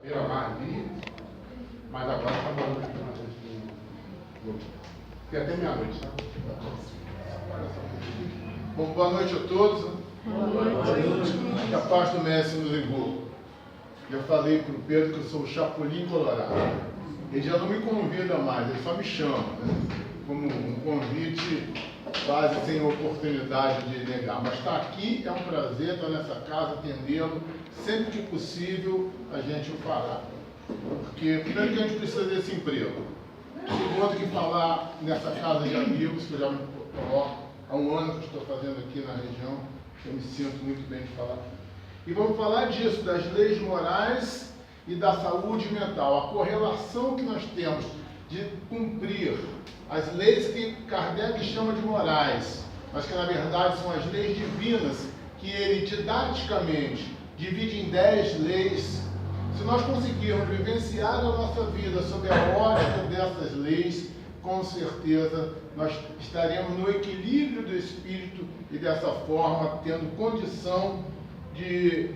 Era mais ali, mas agora está bom. Tem até meia-noite, tá? Bom, boa noite a todos. Boa noite. Que a paz do Mestre nos ligou. Já falei para o Pedro que eu sou o Chapolin Colorado. Ele já não me convida mais, ele só me chama, né? Como um convite quase sem oportunidade de negar. Mas estar aqui é um prazer, estar nessa casa atendendo. Sempre que possível a gente o fará. Porque primeiro que a gente precisa desse emprego. Segundo que falar nessa casa de amigos, que eu já me coloco há um ano que estou fazendo aqui na região, eu me sinto muito bem de falar. E vamos falar disso, das leis morais e da saúde mental, a correlação que nós temos de cumprir as leis que Kardec chama de morais, mas que na verdade são as leis divinas, que ele didaticamente divide em 10 leis. Se nós conseguirmos vivenciar a nossa vida sob a ótica dessas leis, com certeza nós estaremos no equilíbrio do espírito e dessa forma tendo condição de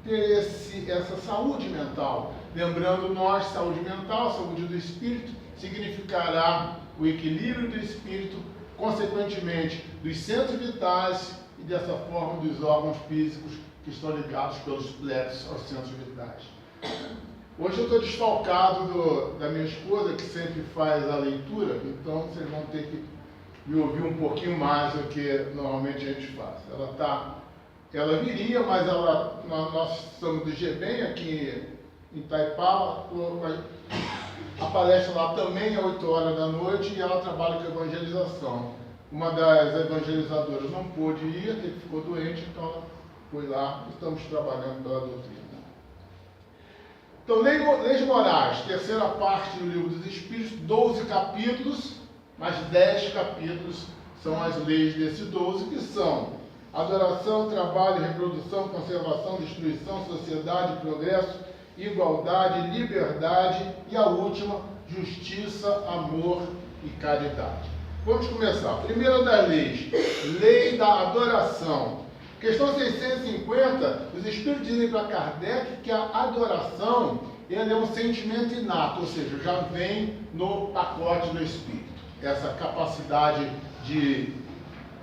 ter essa saúde mental. Lembrando nós, saúde mental, saúde do espírito, significará o equilíbrio do espírito, consequentemente dos centros vitais e dessa forma dos órgãos físicos que estão ligados pelos plexos aos centros vitais. Hoje eu estou desfalcado da minha esposa, que sempre faz a leitura, então vocês vão ter que me ouvir um pouquinho mais do que normalmente a gente faz. Ela viria, mas nós estamos do GBEM aqui em Itaipava, a palestra lá também é 8 horas da noite e ela trabalha com evangelização. Uma das evangelizadoras não pôde ir, ficou doente, então ela foi lá e estamos trabalhando pela doutrina. Então, leis morais, terceira parte do Livro dos Espíritos, 12 capítulos, mas 10 capítulos são as leis desse 12, que são adoração, trabalho, reprodução, conservação, destruição, sociedade, progresso, igualdade, liberdade e a última, justiça, amor e caridade. Vamos começar. Primeira das leis, lei da adoração. Questão 650, os espíritos dizem para Kardec que a adoração ele é um sentimento inato, ou seja, já vem no pacote do espírito. Essa capacidade de,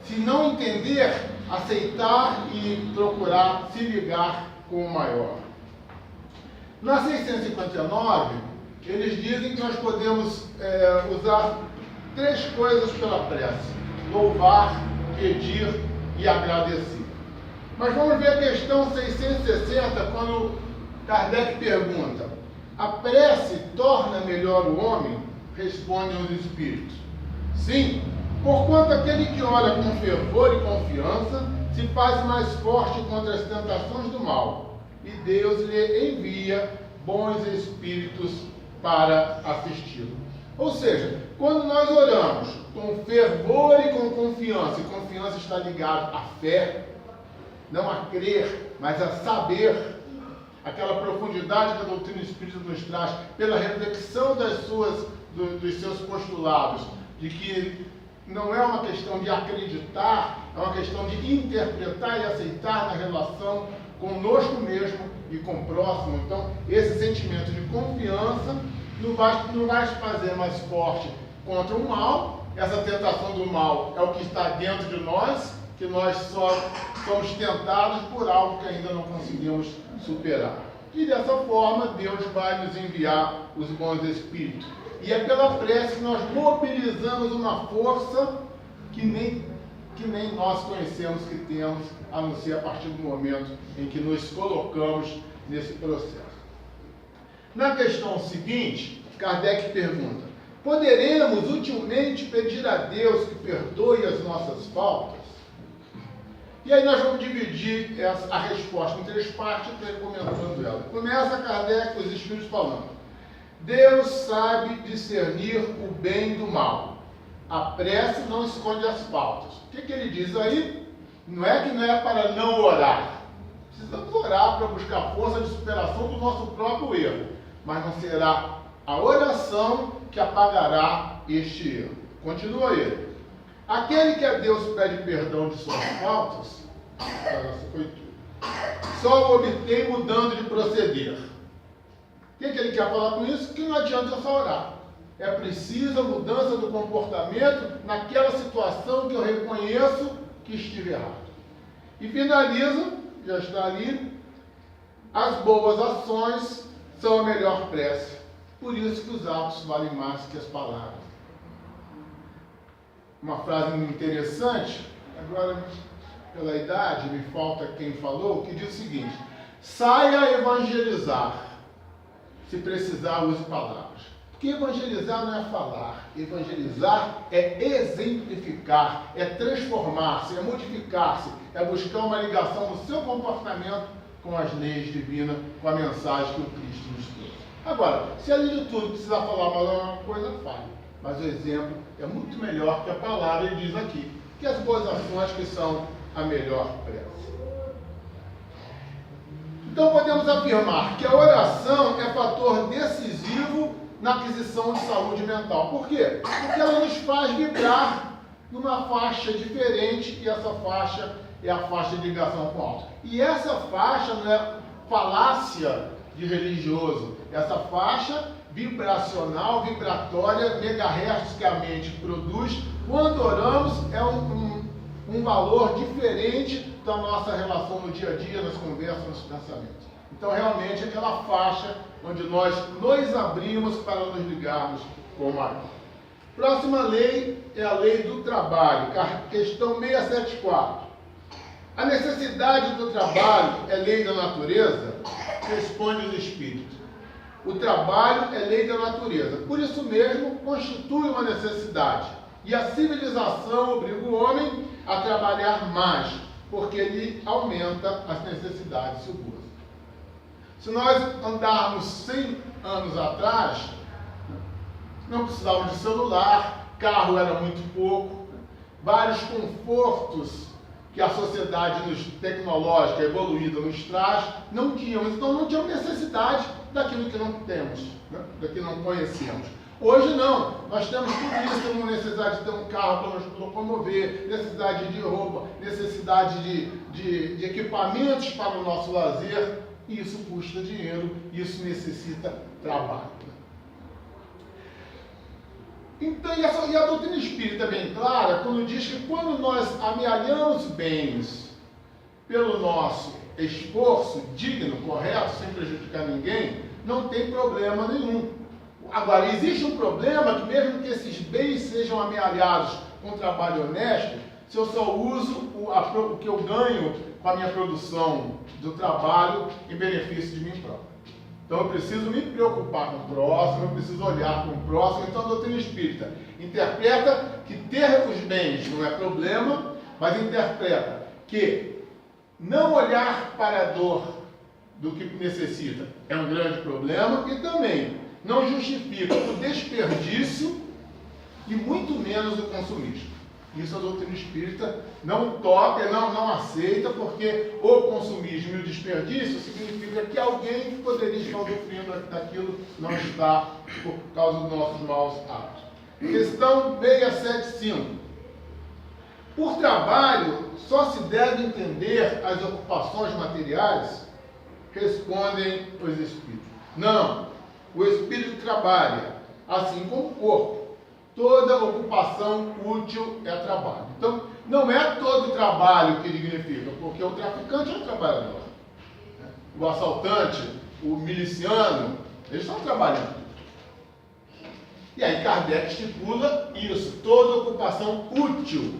se não entender, aceitar e procurar se ligar com o maior. Na 659, eles dizem que nós podemos usar 3 coisas pela prece: louvar, pedir e agradecer. Mas vamos ver a questão 660, quando Kardec pergunta: a prece torna melhor o homem? Respondem os espíritos: sim, porquanto aquele que ora com fervor e confiança se faz mais forte contra as tentações do mal, e Deus lhe envia bons espíritos para assisti-lo. Ou seja, quando nós oramos com fervor e com confiança, e confiança está ligada à fé, não a crer, mas a saber, aquela profundidade que a doutrina espírita nos traz, pela reflexão dos seus postulados, de que não é uma questão de acreditar, é uma questão de interpretar e aceitar na relação conosco mesmo e com o próximo. Então, esse sentimento de confiança não vai te fazer mais forte contra o mal. Essa tentação do mal é o que está dentro de nós, que nós só somos tentados por algo que ainda não conseguimos superar. E dessa forma, Deus vai nos enviar os bons espíritos. E é pela prece que nós mobilizamos uma força que nem nós conhecemos que temos, a não ser a partir do momento em que nos colocamos nesse processo. Na questão seguinte, Kardec pergunta: poderemos utilmente pedir a Deus que perdoe as nossas faltas? E aí nós vamos dividir a resposta em 3 partes, para ir comentando ela. Começa Kardec, os espíritos falando: Deus sabe discernir o bem do mal. A prece não esconde as faltas. O que ele diz aí? Não é para não orar. Precisamos orar para buscar força de superação do nosso próprio erro. Mas não será a oração que apagará este erro. Continua ele: aquele que a Deus pede perdão de suas faltas, só o obtém mudando de proceder. O que ele quer falar com isso? Que não adianta só orar. É preciso a mudança do comportamento naquela situação que eu reconheço que estive errado. E finaliza, já está ali, as boas ações são a melhor prece. Por isso que os atos valem mais que as palavras. Uma frase interessante, agora pela idade me falta quem falou, que diz o seguinte: saia a evangelizar, se precisar use palavras. Porque evangelizar não é falar, evangelizar é exemplificar, é transformar-se, é modificar-se, é buscar uma ligação do seu comportamento com as leis divinas, com a mensagem que o Cristo nos trouxe. Agora, se além de tudo precisar falar mais alguma coisa, fale. Mas o exemplo é muito melhor que a palavra, ele diz aqui, que as boas ações que são a melhor prece. Então podemos afirmar que a oração é fator decisivo na aquisição de saúde mental. Por quê? Porque ela nos faz vibrar numa faixa diferente, e essa faixa é a faixa de ligação com o alto. E essa faixa não é falácia de religioso, essa faixa vibracional, vibratória, megahertz que a mente produz, quando oramos, é um valor diferente da nossa relação no dia a dia, nas conversas, nos pensamentos. Então, realmente, é aquela faixa onde nós nos abrimos para nos ligarmos com o maior. Próxima lei é a lei do trabalho, questão 674. A necessidade do trabalho é lei da natureza? Responde os espíritos. O trabalho é lei da natureza. Por isso mesmo, constitui uma necessidade. E a civilização obriga o homem a trabalhar mais, porque ele aumenta as necessidades seguras. Se nós andarmos 100 anos atrás, não precisávamos de celular, carro era muito pouco, vários confortos que a sociedade tecnológica evoluída nos traz, não tínhamos. Então não tínhamos necessidade daquilo que não temos, né? Daquilo que não conhecemos. Hoje não, nós temos tudo isso, temos necessidade de ter um carro para nos locomover, necessidade de roupa, necessidade de equipamentos para o nosso lazer, e isso custa dinheiro, isso necessita trabalho. Então, e a doutrina espírita é bem clara quando diz que quando nós amealhamos bens pelo nosso esforço digno, correto, sem prejudicar ninguém, não tem problema nenhum. Agora, existe um problema que mesmo que esses bens sejam amealhados com trabalho honesto, se eu só uso o que eu ganho com a minha produção do trabalho em benefício de mim próprio. Então eu preciso me preocupar com o próximo, eu preciso olhar para o próximo. Então a doutrina espírita interpreta que ter os bens não é problema, mas interpreta que não olhar para a dor do que necessita é um grande problema, e também não justifica o desperdício e muito menos o consumismo. Isso a doutrina espírita não toca, não aceita, porque o consumismo e o desperdício significa que alguém que poderia estar sofrendo daquilo não está por causa dos nossos maus hábitos. Questão 675. Por trabalho, só se deve entender as ocupações materiais? Respondem os espíritos. Não, o espírito trabalha, assim como o corpo. Toda ocupação útil é trabalho. Então, não é todo trabalho que dignifica, porque o traficante é um trabalhador. O assaltante, o miliciano, eles estão trabalhando. E aí Kardec estipula isso, toda ocupação útil.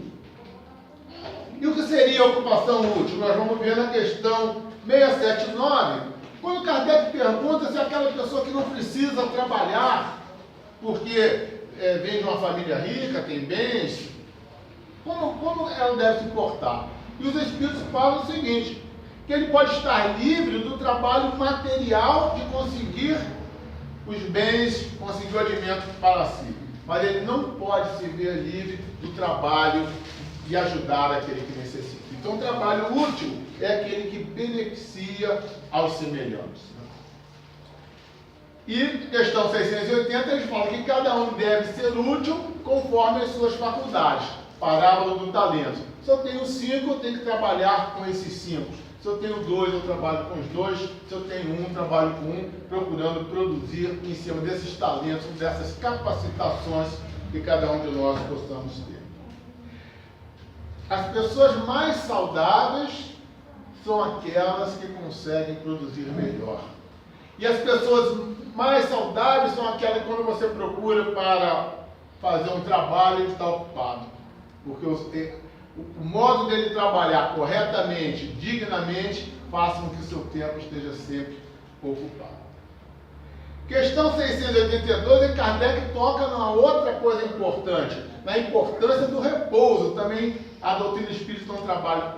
E o que seria ocupação útil? Nós vamos ver na questão 679, quando Kardec pergunta se aquela pessoa que não precisa trabalhar, porque vem de uma família rica, tem bens, como ela deve se portar? E os espíritos falam o seguinte, que ele pode estar livre do trabalho material de conseguir os bens, conseguir o alimento para si, mas ele não pode se ver livre do trabalho de ajudar aquele que necessita. Então o trabalho útil é aquele que beneficia aos semelhantes. E questão 680, eles falam que cada um deve ser útil conforme as suas faculdades. Parábola do talento. Se eu tenho 5, eu tenho que trabalhar com esses 5. Se eu tenho dois, eu trabalho com os dois. Se eu tenho um, trabalho com um, procurando produzir em cima desses talentos, dessas capacitações que cada um de nós possamos ter. As pessoas mais saudáveis são aquelas que conseguem produzir melhor. E as pessoas mais saudáveis são aquelas que, quando você procura para fazer um trabalho, ele está ocupado. Porque o modo dele trabalhar corretamente, dignamente, faça com que o seu tempo esteja sempre ocupado. Questão 682, Kardec toca numa outra coisa importante, na importância do repouso. Também a doutrina espírita não trabalha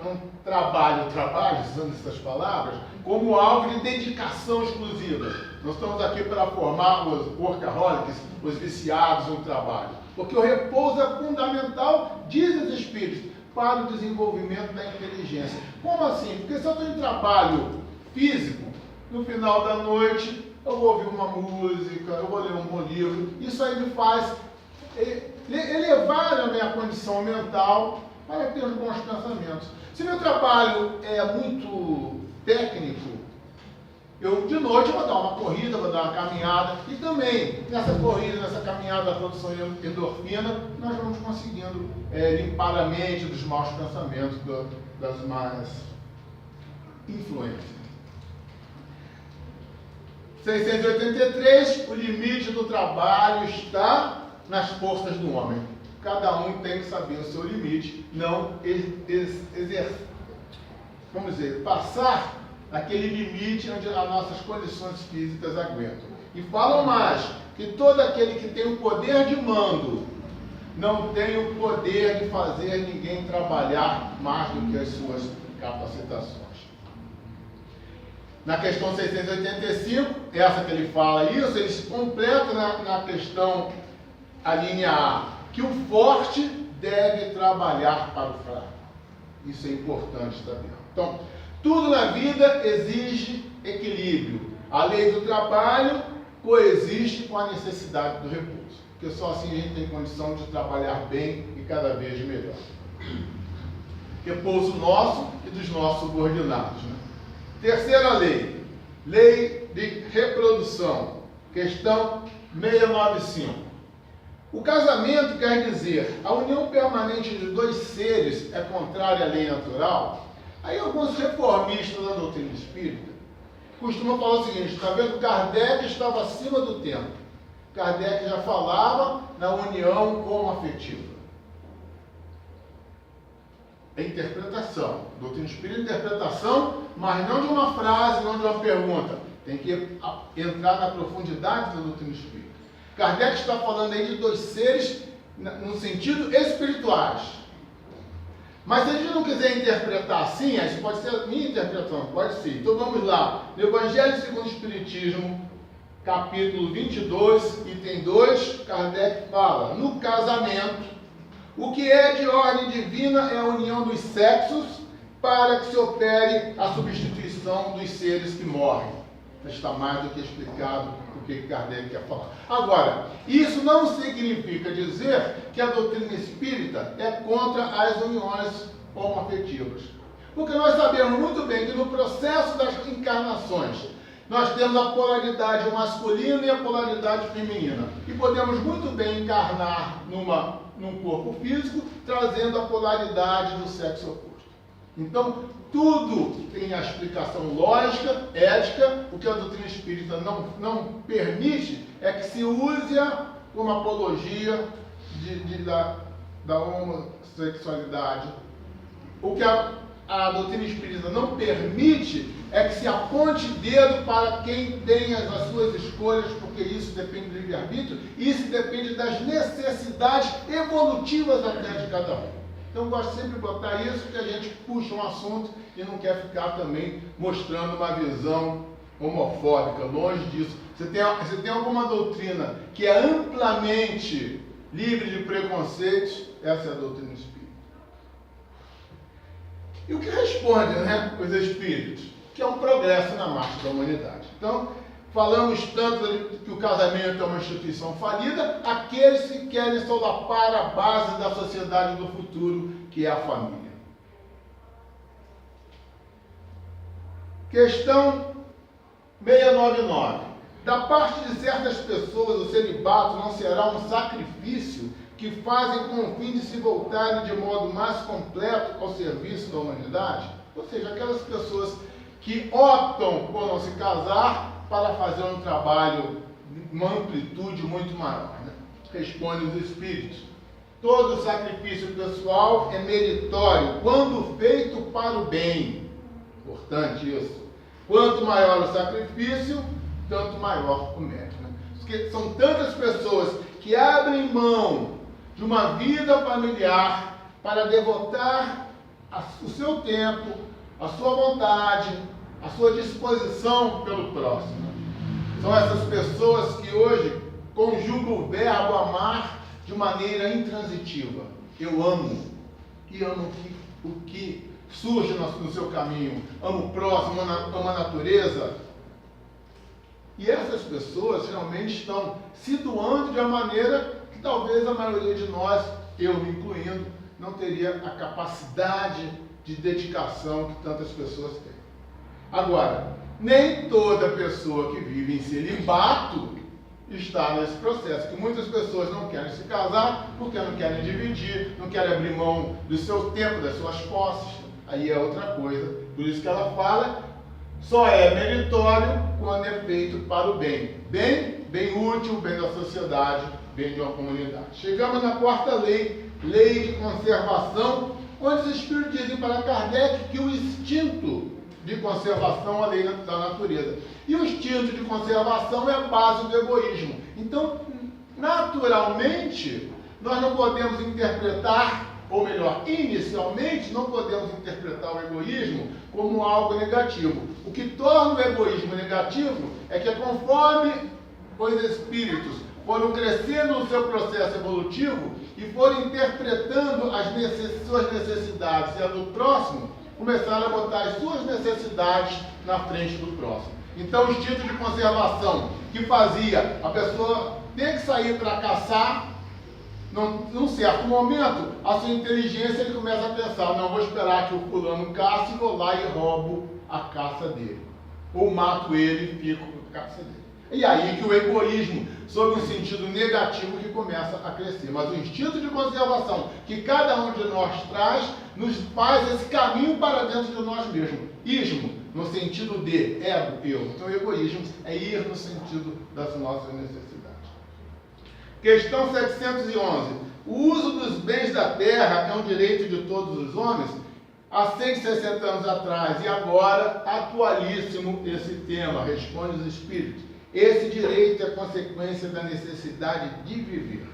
o trabalho, usando essas palavras, como algo de dedicação exclusiva. Nós estamos aqui para formar os workaholics, os viciados no trabalho. Porque o repouso é fundamental, diz os espíritos, para o desenvolvimento da inteligência. Como assim? Porque se eu estou em trabalho físico, no final da noite eu vou ouvir uma música, eu vou ler um bom livro, isso aí me faz elevar a minha condição mental para ter bons pensamentos. Se meu trabalho é muito técnico, de noite eu vou dar uma corrida, vou dar uma caminhada, e também nessa corrida, nessa caminhada da produção de endorfina, nós vamos conseguindo limpar a mente dos maus pensamentos, das más influências. 683, o limite do trabalho está nas forças do homem. Cada um tem que saber o seu limite, não passar aquele limite onde as nossas condições físicas aguentam. E falam mais, que todo aquele que tem o poder de mando não tem o poder de fazer ninguém trabalhar mais do que as suas capacitações. Na questão 685, essa que ele fala isso, ele se completa na questão, a linha A, que o forte deve trabalhar para o fraco. Isso é importante saber. Então, tudo na vida exige equilíbrio. A lei do trabalho coexiste com a necessidade do repouso. Porque só assim a gente tem condição de trabalhar bem e cada vez melhor. Repouso nosso e dos nossos subordinados. Né? Terceira lei. Lei de reprodução. Questão 695. O casamento quer dizer, a união permanente de dois seres é contrária à lei natural? Aí alguns reformistas da doutrina espírita costumam falar o seguinte, está vendo? Kardec estava acima do tempo. Kardec já falava na união homoafetiva. É interpretação. Doutrina espírita é interpretação, mas não de uma frase, não de uma pergunta. Tem que entrar na profundidade da doutrina espírita. Kardec está falando aí de dois seres no sentido espirituais. Mas se a gente não quiser interpretar assim, isso pode ser a minha interpretação, pode ser. Então vamos lá. No Evangelho segundo o Espiritismo, capítulo 22, item 2, Kardec fala, no casamento, o que é de ordem divina é a união dos sexos para que se opere a substituição dos seres que morrem. Está mais do que explicado o que Kardec quer falar. Agora, isso não significa dizer que a doutrina espírita é contra as uniões homoafetivas. Porque nós sabemos muito bem que no processo das encarnações, nós temos a polaridade masculina e a polaridade feminina. E podemos muito bem encarnar num corpo físico, trazendo a polaridade do sexo oposto. Então, tudo tem a explicação lógica, ética. O que a doutrina espírita não permite é que se use-a como apologia da homossexualidade. O que a doutrina espírita não permite é que se aponte dedo para quem tem as suas escolhas, porque isso depende do livre-arbítrio, e isso depende das necessidades evolutivas até de cada um. Então eu gosto sempre de botar isso, que a gente puxa um assunto e não quer ficar também mostrando uma visão homofóbica, longe disso. Você tem alguma doutrina que é amplamente livre de preconceitos, essa é a doutrina espírita. E o que responde, os espíritos? Que é um progresso na marcha da humanidade. Então, falamos tanto que o casamento é uma instituição falida, aqueles que querem solapar a base da sociedade do futuro, que é a família. Questão 699. Da parte de certas pessoas, o celibato não será um sacrifício que fazem com o fim de se voltarem de modo mais completo ao serviço da humanidade? Ou seja, aquelas pessoas que optam por não se casar para fazer um trabalho de uma amplitude muito maior. Né? Responde os Espíritos. Todo sacrifício pessoal é meritório quando feito para o bem. Importante isso. Quanto maior o sacrifício, tanto maior o mérito. Né? Porque são tantas pessoas que abrem mão de uma vida familiar para devotar o seu tempo, a sua vontade, a sua disposição pelo próximo. São essas pessoas que hoje conjugam o verbo amar de maneira intransitiva. Eu amo, e amo o que surge no seu caminho, amo o próximo, amo a natureza. E essas pessoas realmente estão se doando de uma maneira que talvez a maioria de nós, eu me incluindo, não teria a capacidade de dedicação que tantas pessoas têm. Agora, nem toda pessoa que vive em celibato está nesse processo, que muitas pessoas não querem se casar porque não querem dividir, não querem abrir mão do seu tempo, das suas posses. Aí é outra coisa. Por isso que ela fala, só é meritório quando é feito para o bem. Bem útil, bem da sociedade, bem de uma comunidade. Chegamos na quarta lei, lei de conservação, onde os Espíritos dizem para Kardec que o instinto de conservação é a lei da natureza. E o instinto de conservação é a base do egoísmo. Então, naturalmente, nós não podemos interpretar, ou melhor, inicialmente, não podemos interpretar o egoísmo como algo negativo. O que torna o egoísmo negativo é que, conforme os espíritos foram crescendo no seu processo evolutivo e foram interpretando suas necessidades e a do próximo, começaram a botar as suas necessidades na frente do próximo. Então, o instinto de conservação que fazia a pessoa ter que sair para caçar, num certo momento, a sua inteligência ele começa a pensar, não, vou esperar que o fulano caça e vou lá e roubo a caça dele. Ou mato ele e fico com a caça dele. E aí que o egoísmo, sob um sentido negativo, que começa a crescer. Mas o instinto de conservação que cada um de nós traz, nos faz esse caminho para dentro de nós mesmos. Ismo, no sentido de ego, eu. Então, o egoísmo é ir no sentido das nossas necessidades. Questão 711. O uso dos bens da terra é um direito de todos os homens? Há 160 anos atrás e agora, atualíssimo esse tema, responde os Espíritos. Esse direito é consequência da necessidade de viver.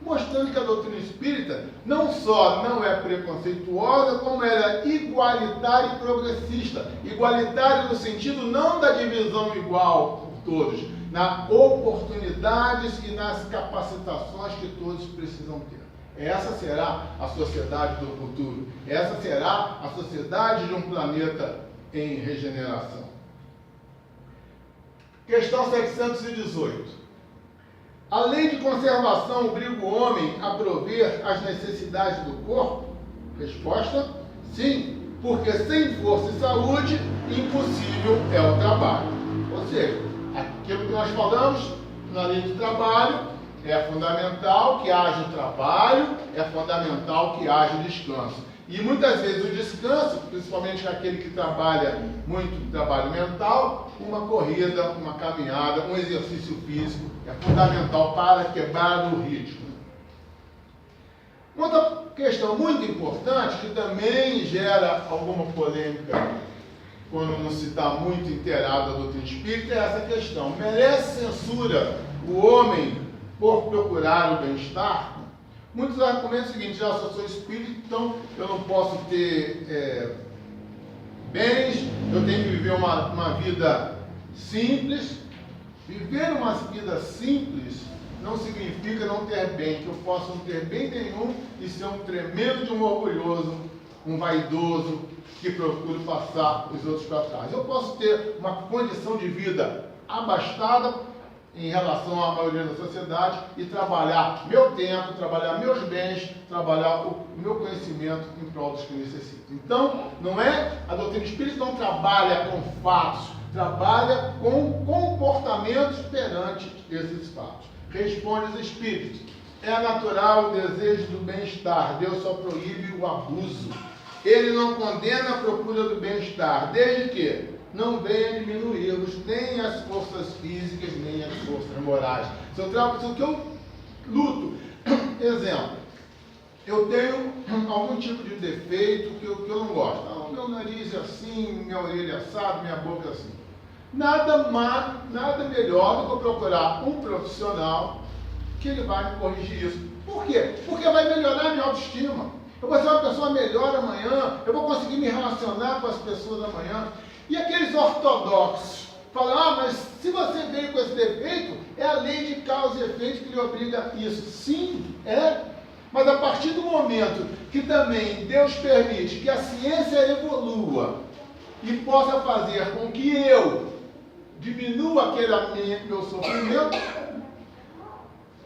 Mostrando que a doutrina espírita não só não é preconceituosa, como ela é igualitária e progressista. Igualitária no sentido não da divisão igual por todos, nas oportunidades e nas capacitações que todos precisam ter. Essa será a sociedade do futuro. Essa será a sociedade de um planeta em regeneração. Questão 718. A lei de conservação obriga o homem a prover as necessidades do corpo? Resposta: sim, porque sem força e saúde, impossível é o trabalho. Ou seja, aquilo que nós falamos na lei do trabalho, é fundamental que haja o trabalho, é fundamental que haja o descanso. E muitas vezes o descanso, principalmente aquele que trabalha muito trabalho mental, uma corrida, uma caminhada, um exercício físico é fundamental para quebrar o ritmo. Outra questão muito importante, que também gera alguma polêmica quando não se está muito inteirado da doutrina espírita, é essa questão. Merece censura o homem por procurar o bem-estar? Muitos argumentam o seguinte: já sou espírita, então eu não posso ter bens, eu tenho que viver uma vida simples. Viver uma vida simples não significa não ter bem, que eu possa não ter bem nenhum e ser um tremendo de um orgulhoso, um vaidoso, que procura passar os outros para trás. Eu posso ter uma condição de vida abastada, em relação à maioria da sociedade e trabalhar meu tempo, trabalhar meus bens, trabalhar o meu conhecimento em prol dos que necessitam. Então, não é, a doutrina espírita não trabalha com fatos, trabalha com comportamentos perante esses fatos. Responde os espíritos: é natural o desejo do bem-estar, Deus só proíbe o abuso. Ele não condena a procura do bem-estar, desde que não venha diminuí-los nem as forças físicas, nem as forças morais. Se o que eu luto, exemplo, eu tenho algum tipo de defeito que eu não gosto. Ah, meu nariz é assim, minha orelha é assada, minha boca é assim. Nada melhor do que eu procurar um profissional que ele vai me corrigir isso. Por quê? Porque vai melhorar a minha autoestima. Eu vou ser uma pessoa melhor amanhã, eu vou conseguir me relacionar com as pessoas amanhã. E aqueles ortodoxos falam: ah, mas se você veio com esse defeito, é a lei de causa e efeito que lhe obriga a isso. Sim, é. Mas a partir do momento que também Deus permite que a ciência evolua e possa fazer com que eu diminua aquele meu sofrimento,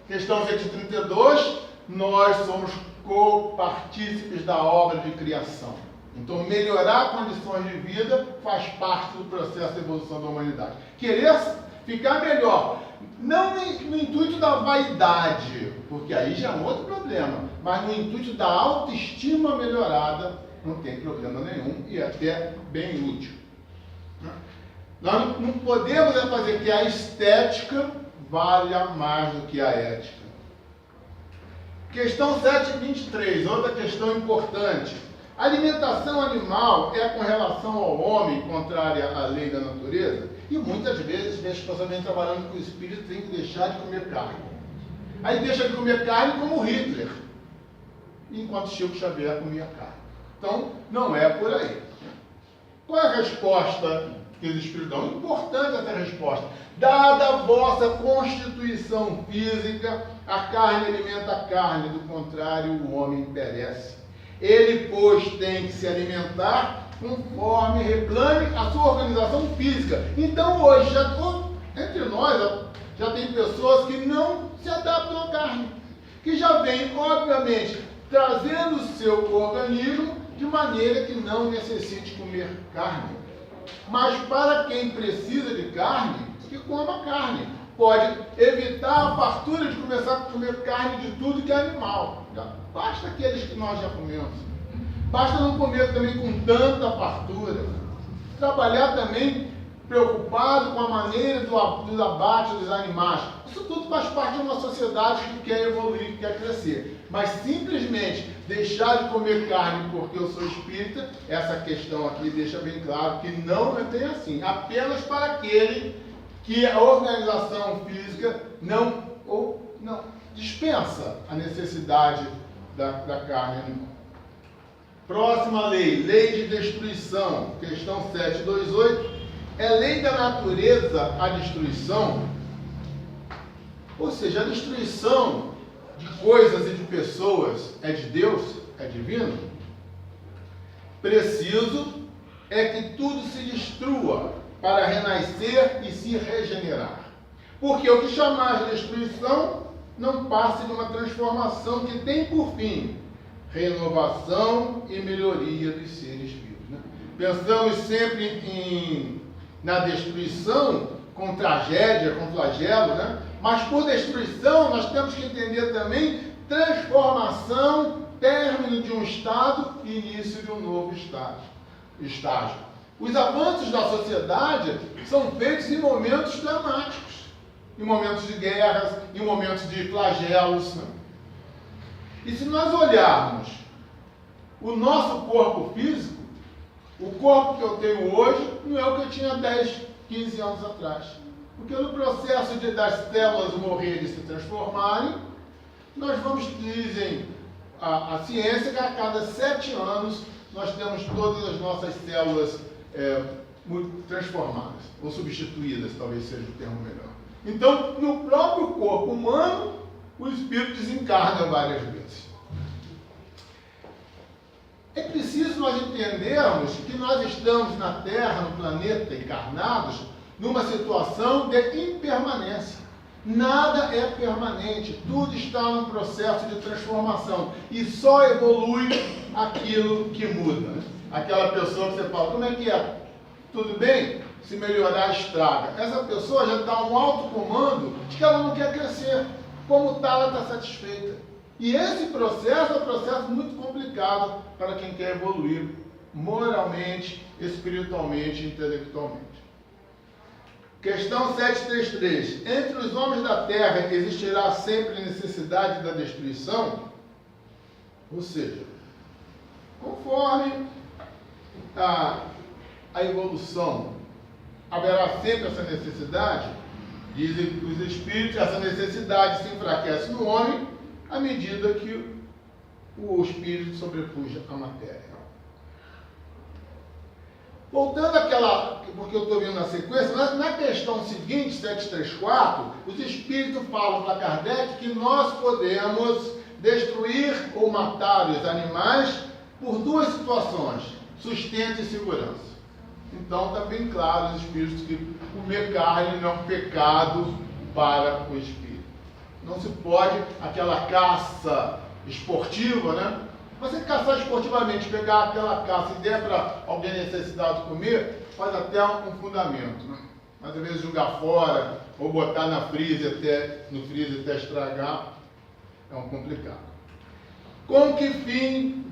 questão 132, nós somos co-partícipes da obra de criação. Então, melhorar condições de vida faz parte do processo de evolução da humanidade. Querer ficar melhor, não no intuito da vaidade, porque aí já é um outro problema, mas no intuito da autoestima melhorada, não tem problema nenhum e é até bem útil. Nós não podemos fazer que a estética valha mais do que a ética. Questão 723, outra questão importante. A alimentação animal é com relação ao homem contrária à lei da natureza? E muitas vezes, minhas pessoas vêm trabalhando com o espírito, tem que deixar de comer carne. Aí deixa de comer carne como Hitler, enquanto Chico Xavier comia carne. Então, não é por aí. Qual é a resposta que os espíritos dão? Importante essa resposta. Dada a vossa constituição física, a carne alimenta a carne, do contrário, o homem perece. Ele, pois, tem que se alimentar conforme reclame a sua organização física. Então, hoje, entre nós, já tem pessoas que não se adaptam à carne, que já vêm, obviamente, trazendo o seu organismo de maneira que não necessite comer carne. Mas para quem precisa de carne, que coma carne. Pode evitar a fartura de começar a comer carne de tudo que é animal. Basta aqueles que nós já comemos. Basta não comer também com tanta fartura. Trabalhar também preocupado com a maneira do abate dos animais. Isso tudo faz parte de uma sociedade que quer evoluir, que quer crescer. Mas simplesmente deixar de comer carne porque eu sou espírita, essa questão aqui deixa bem claro que não é bem assim. Apenas para aquele que a organização física não dispensa a necessidade da carne animal. Próxima lei, lei de destruição, questão 728. É lei da natureza a destruição? Ou seja, a destruição de coisas e de pessoas é de Deus? É divino? Preciso é que tudo se destrua para renascer e se regenerar. Porque o que chamar de destruição não passa de uma transformação que tem por fim renovação e melhoria dos seres vivos. Né? Pensamos sempre na destruição com tragédia, com flagelo, né? Mas por destruição nós temos que entender também transformação, término de um estado e início de um novo estágio. Os avanços da sociedade são feitos em momentos dramáticos, em momentos de guerras, em momentos de flagelos. Né? E se nós olharmos o nosso corpo físico, o corpo que eu tenho hoje não é o que eu tinha 10, 15 anos atrás. Porque no processo das células morrerem e se transformarem, nós vamos, dizem a ciência, que a cada 7 anos nós temos todas as nossas células transformadas, ou substituídas, talvez seja o termo melhor. Então, no próprio corpo humano, o espírito desencarna várias vezes. É preciso nós entendermos que nós estamos na Terra, no planeta, encarnados, numa situação de impermanência. Nada é permanente, tudo está num processo de transformação e só evolui aquilo que muda. Aquela pessoa que você fala, como é que é? Tudo bem? Se melhorar, estraga. Essa pessoa já dá um alto comando de que ela não quer crescer. Como está, ela está satisfeita. E esse processo é um processo muito complicado para quem quer evoluir moralmente, espiritualmente e intelectualmente. Questão 733. Entre os homens da terra existirá sempre necessidade da destruição? Ou seja, conforme a evolução, haverá sempre essa necessidade. Dizem os espíritos, essa necessidade se enfraquece no homem à medida que o espírito sobrepuja a matéria. Voltando àquela, porque eu estou vendo na sequência, na questão seguinte, 734, os espíritos falam para Kardec que nós podemos destruir ou matar os animais por duas situações, sustento e segurança. Então está bem claro os espíritos que comer carne não é um pecado para o espírito. Não se pode, aquela caça esportiva, né? Você caçar esportivamente, pegar aquela caça e der para alguém necessitado de comer, faz até um fundamento, né? Mas às vezes jogar fora ou botar no freezer até estragar é um complicado. Com que fim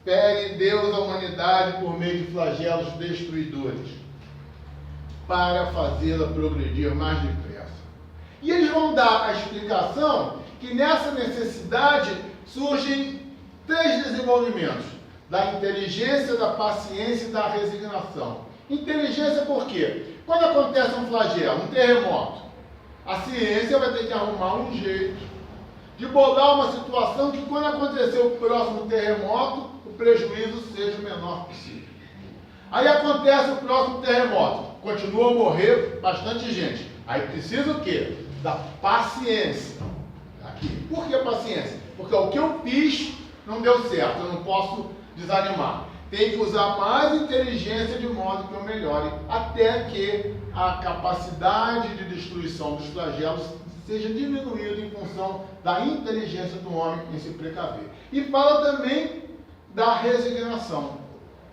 fere Deus a humanidade por meio de flagelos destruidores? Para fazê-la progredir mais depressa. E eles vão dar a explicação que nessa necessidade surgem 3 desenvolvimentos: da inteligência, da paciência e da resignação. Inteligência por quê? Quando acontece um flagelo, um terremoto, a ciência vai ter que arrumar um jeito de bolar uma situação que quando acontecer o próximo terremoto, o prejuízo seja o menor possível. Aí acontece o próximo terremoto, continua a morrer bastante gente. Aí precisa o quê? Da paciência. Aqui. Por que paciência? Porque o que eu fiz não deu certo, eu não posso desanimar. Tem que usar mais inteligência de modo que eu melhore, até que a capacidade de destruição dos flagelos seja diminuída em função da inteligência do homem em se precaver. E fala também da resignação,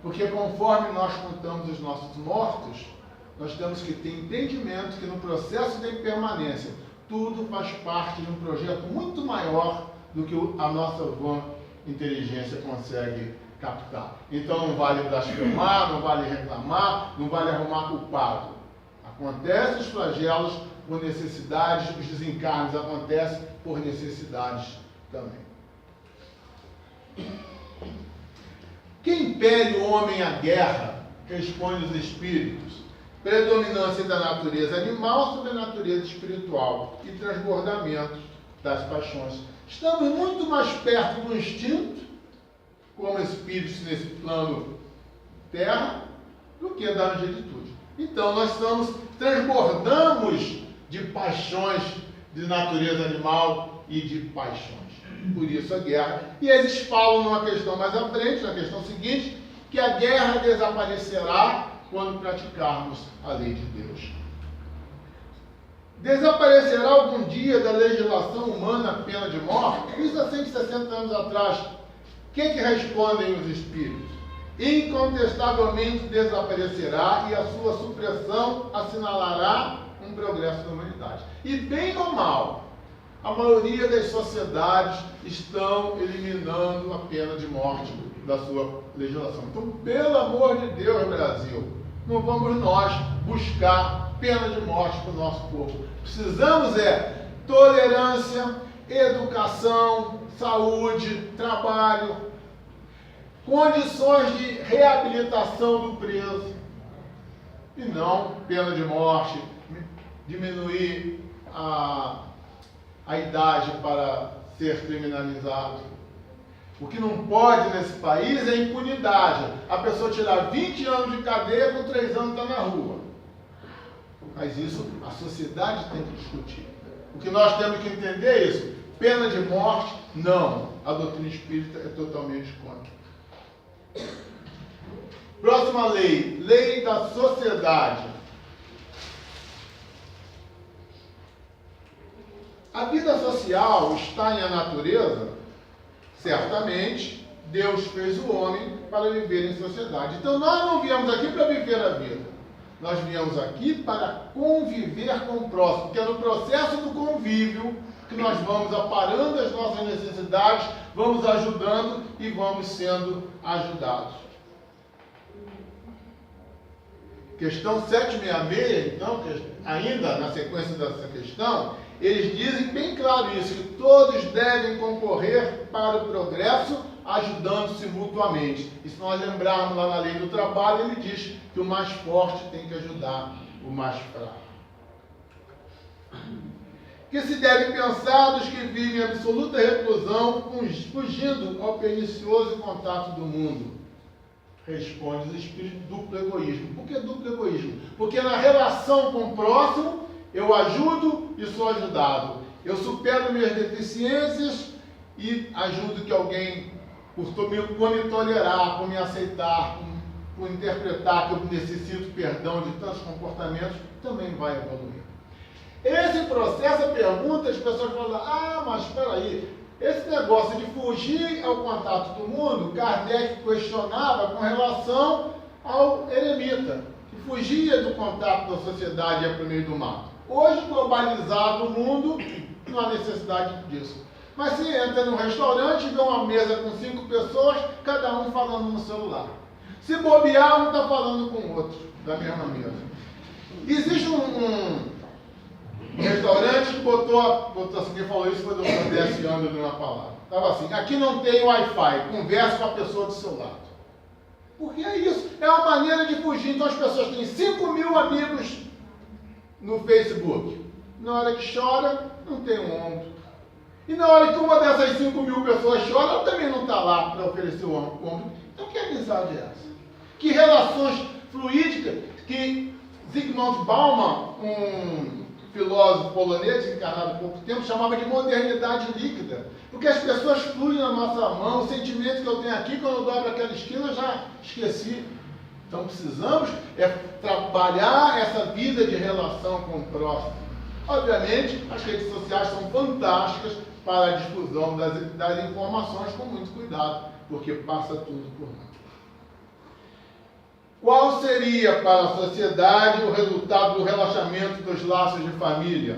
porque conforme nós contamos os nossos mortos, nós temos que ter entendimento que no processo de impermanência, tudo faz parte de um projeto muito maior do que a nossa vã inteligência consegue captar. Então não vale blasfemar, não vale reclamar, não vale arrumar culpado. Acontecem os flagelos por necessidades, os desencarnes acontecem por necessidades também. Quem impele o homem à guerra, responde os espíritos, predominância da natureza animal sobre a natureza espiritual e transbordamento das paixões. Estamos muito mais perto do instinto, como espíritos nesse plano terra, do que da angelitude. Então nós transbordamos de paixões de natureza animal e de paixões. Por isso a guerra. E eles falam numa questão mais à frente, na questão seguinte, que a guerra desaparecerá quando praticarmos a lei de Deus. Desaparecerá algum dia da legislação humana a pena de morte? Isso há 160 anos atrás. O que respondem os espíritos? Incontestavelmente desaparecerá e a sua supressão assinalará um progresso da humanidade. E bem ou mal, a maioria das sociedades estão eliminando a pena de morte da sua legislação. Então, pelo amor de Deus, Brasil, não vamos nós buscar pena de morte para o nosso povo. Precisamos tolerância, educação, saúde, trabalho, condições de reabilitação do preso, e não pena de morte, diminuir a idade para ser criminalizado. O que não pode nesse país é impunidade. A pessoa tirar 20 anos de cadeia, com 3 anos está na rua. Mas isso a sociedade tem que discutir. O que nós temos que entender é isso. Pena de morte, não. A doutrina espírita é totalmente contra. Próxima lei. Lei da sociedade. A vida social está em natureza? Certamente, Deus fez o homem para viver em sociedade. Então nós não viemos aqui para viver a vida. Nós viemos aqui para conviver com o próximo, porque é no processo do convívio que nós vamos aparando as nossas necessidades, vamos ajudando e vamos sendo ajudados. Questão 766, então, ainda na sequência dessa questão, eles dizem bem claro isso, que todos devem concorrer para o progresso, ajudando-se mutuamente. E se nós lembrarmos lá na lei do trabalho, ele diz que o mais forte tem que ajudar o mais fraco. Que se deve pensar dos que vivem em absoluta reclusão, fugindo ao pernicioso contato do mundo? Responde os espíritos: duplo egoísmo. Por que duplo egoísmo? Porque na relação com o próximo, eu ajudo e sou ajudado. Eu supero minhas deficiências e ajudo que alguém, por me tolerar, por me aceitar, por interpretar que eu necessito perdão de tantos comportamentos, também vai evoluir. Esse processo, a pergunta, as pessoas falam: mas espera aí, esse negócio de fugir ao contato do mundo, Kardec questionava com relação ao eremita, que fugia do contato da sociedade e ia para o meio do mato. Hoje, globalizado o mundo, não há necessidade disso. Mas se entra num restaurante e vê uma mesa com 5 pessoas, cada um falando no celular. Se bobear, um está falando com o outro, da mesma mesa. Existe um restaurante que botou assim, quem falou isso foi o Dr. Décio Ando de uma palavra. Estava assim: aqui não tem Wi-Fi, converse com a pessoa do seu lado. Porque é isso, é uma maneira de fugir. Então as pessoas têm 5.000 amigos no Facebook. Na hora que chora, não tem um ombro. E na hora que uma dessas 5.000 pessoas chora, ela também não está lá para oferecer o ombro. Então que amizade é essa? Que relações fluídicas que Zygmunt Bauman, um filósofo polonês, encarnado há pouco tempo, chamava de modernidade líquida. Porque as pessoas fluem na nossa mão, o sentimento que eu tenho aqui, quando eu dobro aquela esquina, eu já esqueci. Então precisamos trabalhar essa vida de relação com o próximo. Obviamente, as redes sociais são fantásticas para a difusão das informações, com muito cuidado, porque passa tudo por lá. Qual seria para a sociedade o resultado do relaxamento dos laços de família?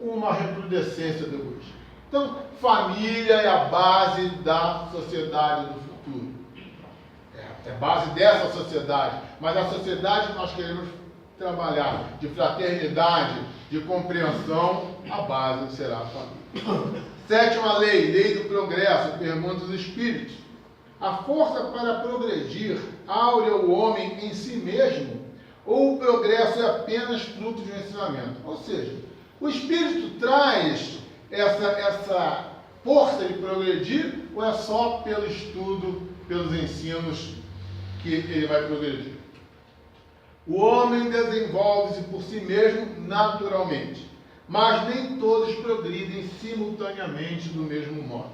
Uma recrudescência do egoísmo. Então, família é a base da sociedade do futuro. É a base dessa sociedade. Mas a sociedade que nós queremos trabalhar de fraternidade, de compreensão, a base será a família. 7ª lei, lei do progresso, pergunta os espíritos. A força para progredir áurea o homem em si mesmo, ou o progresso é apenas fruto de um ensinamento? Ou seja, o espírito traz essa força de progredir, ou é só pelo estudo, pelos ensinos que ele vai progredir? O homem desenvolve-se por si mesmo naturalmente, mas nem todos progridem simultaneamente do mesmo modo.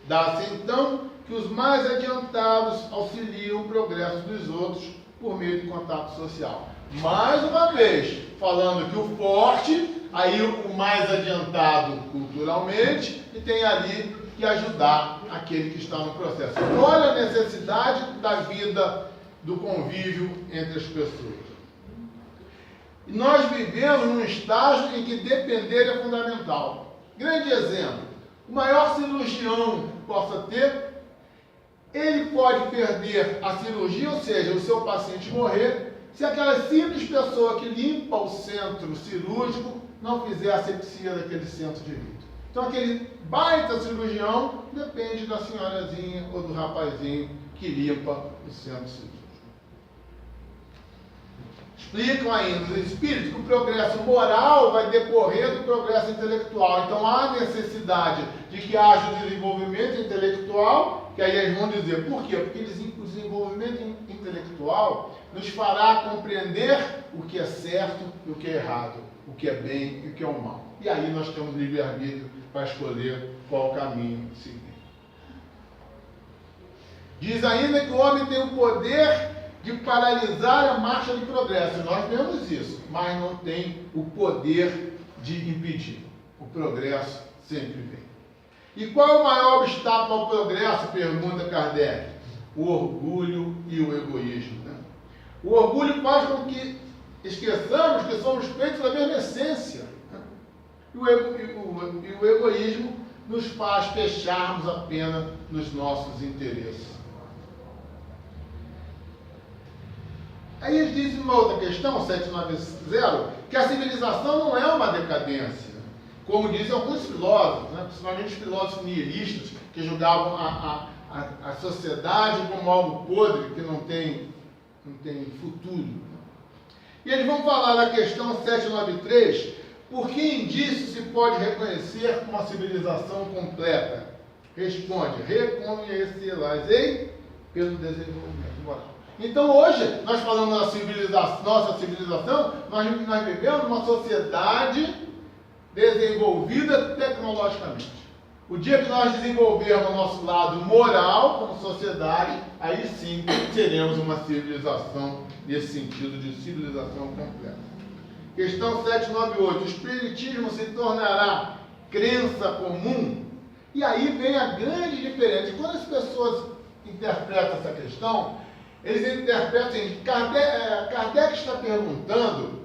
Dá-se então que os mais adiantados auxiliam o progresso dos outros por meio de contato social. Mais uma vez, falando que o forte, aí o mais adiantado culturalmente, e tem ali que ajudar aquele que está no processo. Olha a necessidade da vida, do convívio entre as pessoas. E nós vivemos num estágio em que depender é fundamental. Grande exemplo: o maior cirurgião que possa ter, ele pode perder a cirurgia, ou seja, o seu paciente morrer, se aquela simples pessoa que limpa o centro cirúrgico não fizer a asepsia daquele centro de vida. Então aquele baita cirurgião depende da senhorazinha ou do rapazinho que limpa o centro cirúrgico. Explicam ainda os espíritos que o progresso moral vai decorrer do progresso intelectual. Então há necessidade de que haja o desenvolvimento intelectual, que aí eles vão dizer por quê? Porque o desenvolvimento intelectual nos fará compreender o que é certo e o que é errado, o que é bem e o que é o mal. E aí nós temos livre-arbítrio para escolher qual caminho seguir. Diz ainda que o homem tem o poder de paralisar a marcha do progresso. Nós vemos isso, mas não tem o poder de impedir. O progresso sempre vem. E qual é o maior obstáculo ao progresso? Pergunta Kardec. O orgulho e o egoísmo. Né? O orgulho faz com que esqueçamos que somos feitos da mesma essência. Né? E o egoísmo nos faz fecharmos apenas nos nossos interesses. Aí eles dizem uma outra questão, 790, que a civilização não é uma decadência, como dizem alguns filósofos, né? Principalmente os filósofos nihilistas, que julgavam a sociedade como algo podre, que não tem futuro. E eles vão falar na questão 793, por que indício se pode reconhecer uma civilização completa? Responde, reconhecê-las-ei pelo desenvolvimento moral. Então hoje, nós falamos da nossa civilização, nós vivemos numa sociedade desenvolvida tecnologicamente. O dia que nós desenvolvermos o nosso lado moral como sociedade, aí sim seremos uma civilização nesse sentido de civilização completa. Questão 798. O Espiritismo se tornará crença comum? E aí vem a grande diferença. Quando as pessoas interpretam essa questão, eles interpretam assim, Kardec está perguntando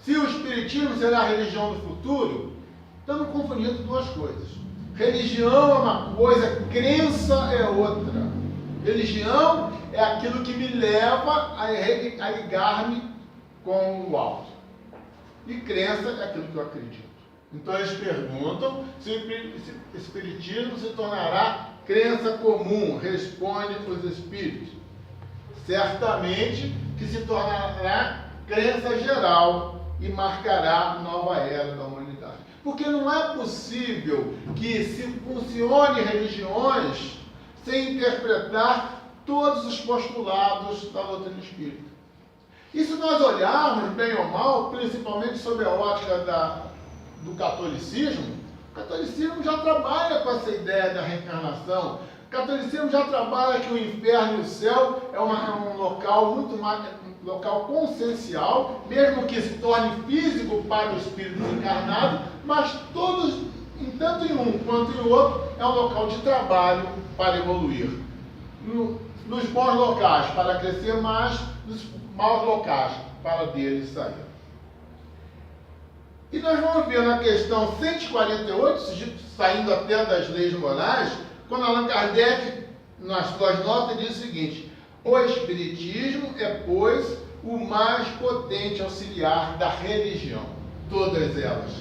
se o Espiritismo será a religião do futuro. Estamos confundindo duas coisas. Religião é uma coisa, crença é outra. Religião é aquilo que me leva a ligar-me com o alto. E crença é aquilo que eu acredito. Então eles perguntam se o Espiritismo se tornará crença comum. Responde os Espíritos. Certamente que se tornará crença geral e marcará nova era da humanidade. Porque não é possível que se funcione religiões sem interpretar todos os postulados da doutrina espírita. E se nós olharmos, bem ou mal, principalmente sob a ótica do catolicismo, o catolicismo já trabalha com essa ideia da reencarnação. O catolicismo já trabalha que o inferno e o céu é um local muito mais local consciencial, mesmo que se torne físico para o espírito encarnado, mas todos, tanto em um quanto em outro, é um local de trabalho para evoluir. Nos bons locais, para crescer mais, nos maus locais, para deles sair. E nós vamos ver na questão 148, saindo até das leis morais, quando Allan Kardec, nas suas notas, diz o seguinte: o Espiritismo é, pois, o mais potente auxiliar da religião. Todas elas.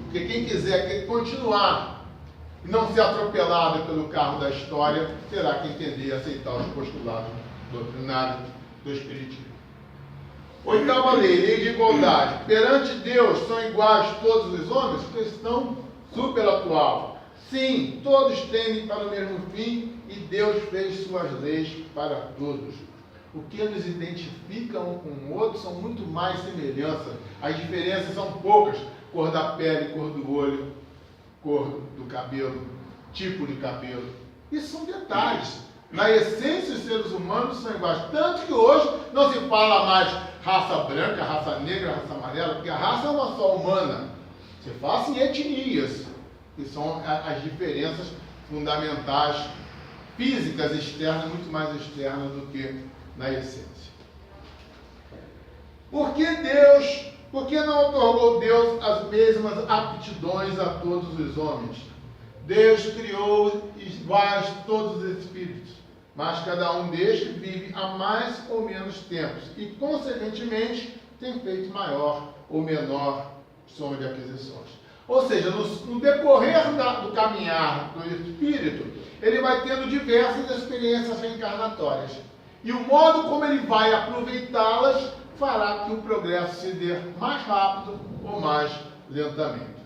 Porque quem quiser continuar e não ser atropelado pelo carro da história, terá que entender e aceitar os postulados doutrinários do Espiritismo. Oitava lei, lei de igualdade. Perante Deus são iguais todos os homens? Questão super atual. Sim, todos tendem para o mesmo fim e Deus fez suas leis para todos. O que nos identifica um com o outro são muito mais semelhanças. As diferenças são poucas. Cor da pele, cor do olho, cor do cabelo, tipo de cabelo. Isso são detalhes. Na essência, os seres humanos são iguais. Tanto que hoje não se fala mais raça branca, raça negra, raça amarela, porque a raça é uma só humana. Se fala em etnias, que são as diferenças fundamentais, físicas, externas, muito mais externas do que na essência. Por que não otorgou Deus as mesmas aptidões a todos os homens? Deus criou iguais todos os espíritos, mas cada um destes vive há mais ou menos tempos e, consequentemente, tem feito maior ou menor soma de aquisições. Ou seja, no decorrer do caminhar do espírito, ele vai tendo diversas experiências reencarnatórias. E o modo como ele vai aproveitá-las fará que o progresso se dê mais rápido ou mais lentamente.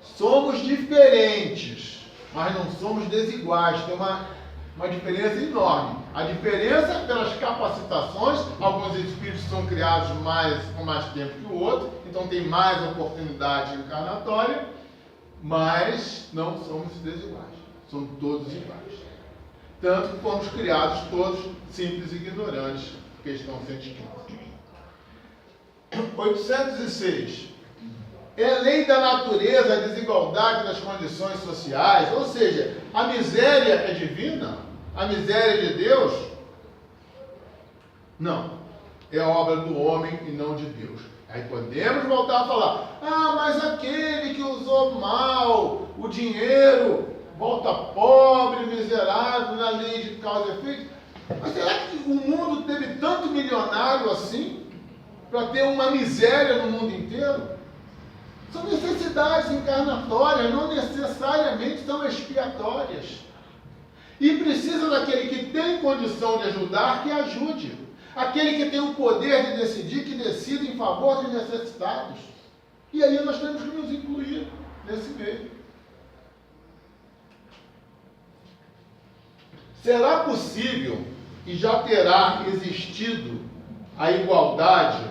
Somos diferentes, mas não somos desiguais. Tem uma diferença enorme. A diferença é pelas capacitações. Alguns espíritos são criados com mais tempo que o outro, então tem mais oportunidade encarnatória, mas não somos desiguais. Somos todos iguais. Tanto que fomos criados todos simples e ignorantes. Questão 115. 806. É lei da natureza a desigualdade das condições sociais, ou seja, a miséria é divina? A miséria é de Deus? Não. É obra do homem e não de Deus. Aí podemos voltar a falar, mas aquele que usou mal o dinheiro volta pobre, miserável, na lei de causa e efeito. Mas será que o mundo teve tanto milionário assim para ter uma miséria no mundo inteiro? São necessidades encarnatórias, não necessariamente são expiatórias. E precisa daquele que tem condição de ajudar, que ajude. Aquele que tem o poder de decidir, que decida em favor dos necessitados. E aí nós temos que nos incluir nesse meio. Será possível e já terá existido a igualdade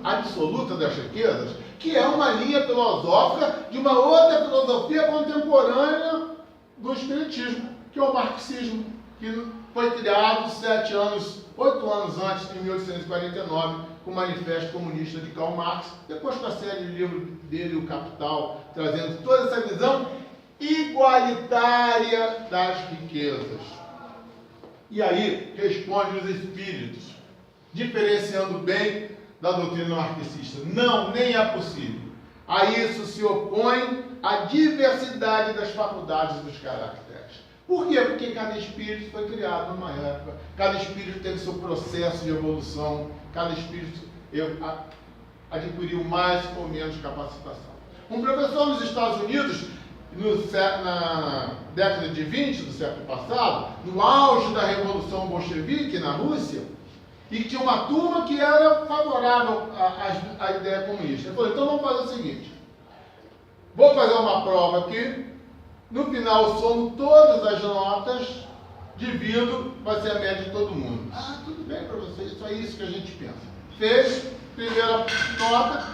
absoluta das riquezas, que é uma linha filosófica de uma outra filosofia contemporânea do Espiritismo, que é o marxismo, que foi criado 8 anos antes, em 1849, com o Manifesto Comunista de Karl Marx, depois com a série de livros dele, O Capital, trazendo toda essa visão igualitária das riquezas. E aí responde os espíritos, diferenciando bem da doutrina marxista. Não, nem é possível. A isso se opõe a diversidade das faculdades e dos caracteres. Por quê? Porque cada espírito foi criado numa época, cada espírito teve seu processo de evolução, cada espírito adquiriu mais ou menos capacitação. Um professor nos Estados Unidos, na década de 20 do século passado, no auge da Revolução Bolchevique na Rússia, e que tinha uma turma que era favorável à ideia comunista. Ele falou, então vamos fazer o seguinte, vou fazer uma prova aqui, no final somo todas as notas, divido, vai ser a média de todo mundo. Tudo bem para vocês, isso é isso que a gente pensa. Fez, primeira nota,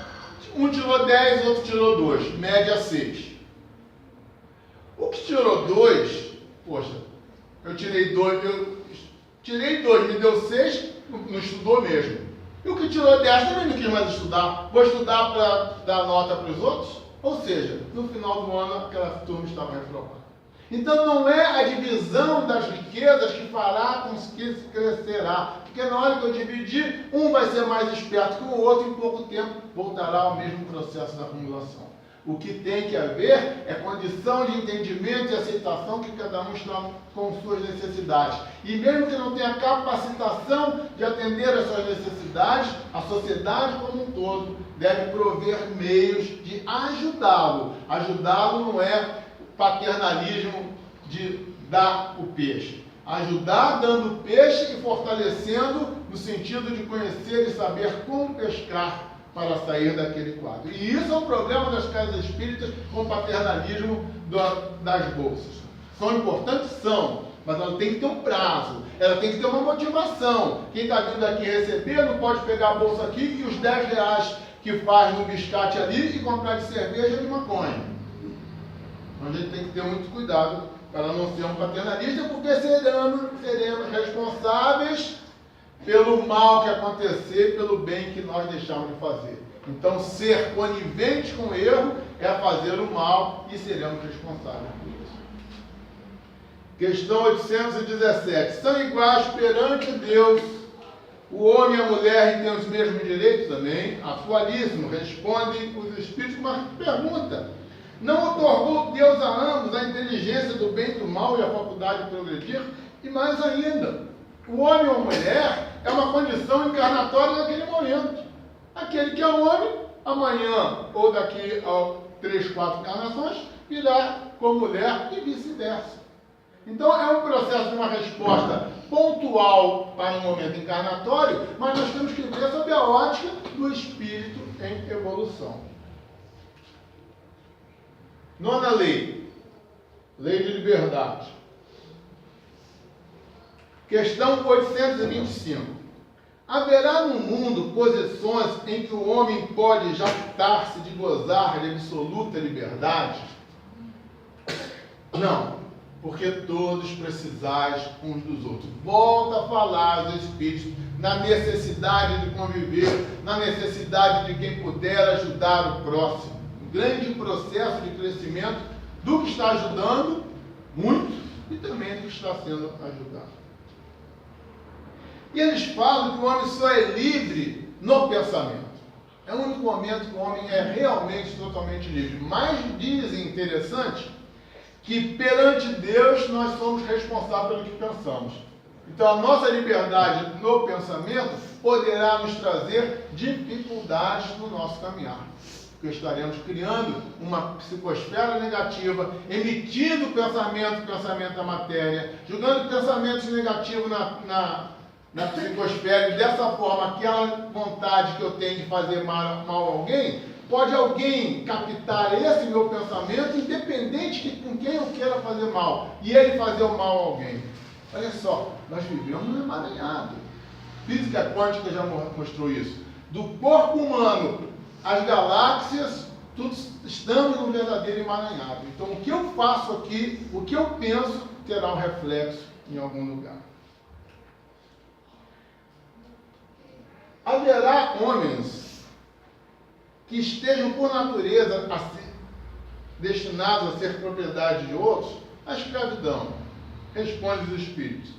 um tirou 10, outro tirou 2, média 6. O que tirou 2, poxa, eu tirei 2, me deu 6, não estudou mesmo. E o que tirou 10 também não quis mais estudar. Vou estudar para dar nota para os outros? Ou seja, no final do ano aquela turma estava reprovada. Então não é a divisão das riquezas que fará com que crescerá. Porque na hora que eu dividir, um vai ser mais esperto que o outro e em pouco tempo voltará ao mesmo processo da acumulação. O que tem que haver é condição de entendimento e aceitação que cada um está com suas necessidades. E mesmo que não tenha capacitação de atender às suas necessidades, a sociedade como um todo deve prover meios de ajudá-lo. Ajudá-lo não é paternalismo de dar o peixe. Ajudar dando peixe e fortalecendo no sentido de conhecer e saber como pescar para sair daquele quadro. E isso é um problema das casas espíritas com o paternalismo das bolsas. São importantes? São, mas ela tem que ter um prazo, ela tem que ter uma motivação. Quem está vindo aqui receber não pode pegar a bolsa aqui e os 10 reais que faz no biscate ali e comprar de cerveja e de maconha. Então a gente tem que ter muito cuidado para não ser um paternalista, porque seremos responsáveis pelo mal que acontecer, pelo bem que nós deixamos de fazer. Então, ser conivente com o erro é fazer o mal e seremos responsáveis por isso. Questão 817. São iguais perante Deus o homem e a mulher e têm os mesmos direitos também? Atualíssimo. Responde os Espíritos com uma pergunta. Não otorgou Deus a ambos a inteligência do bem e do mal e a faculdade de progredir? E mais ainda, o homem ou a mulher é uma condição encarnatória naquele momento. Aquele que é homem, amanhã ou daqui a 3, 4 encarnações, virá como mulher e vice-versa. Então é um processo de uma resposta pontual para um momento encarnatório, mas nós temos que ver sob a ótica do espírito em evolução. Nona lei, lei de liberdade. Questão 825. Haverá no mundo posições em que o homem pode jactar-se de gozar de absoluta liberdade? Não, porque todos precisais uns dos outros. Volta a falar aos espíritos na necessidade de conviver, na necessidade de quem puder ajudar o próximo. Um grande processo de crescimento do que está ajudando muito e também do que está sendo ajudado. E eles falam que o homem só é livre no pensamento. É o único momento que o homem é realmente totalmente livre. Mas dizem, interessante, que perante Deus nós somos responsáveis pelo que pensamos. Então a nossa liberdade no pensamento poderá nos trazer dificuldades no nosso caminhar. Porque estaremos criando uma psicosfera negativa, emitindo pensamento da matéria, jogando pensamentos negativos na psicosfera, e dessa forma aquela vontade que eu tenho de fazer mal a alguém, pode alguém captar esse meu pensamento, independente de com quem eu queira fazer mal, e ele fazer o mal a alguém. Olha só, nós vivemos um emaranhado. Física quântica já mostrou isso. Do corpo humano, as galáxias, tudo estamos num verdadeiro emaranhado. Então, o que eu faço aqui, o que eu penso, terá um reflexo em algum lugar. Haverá homens que estejam por natureza destinados a ser propriedade de outros? A escravidão, responde os espíritos,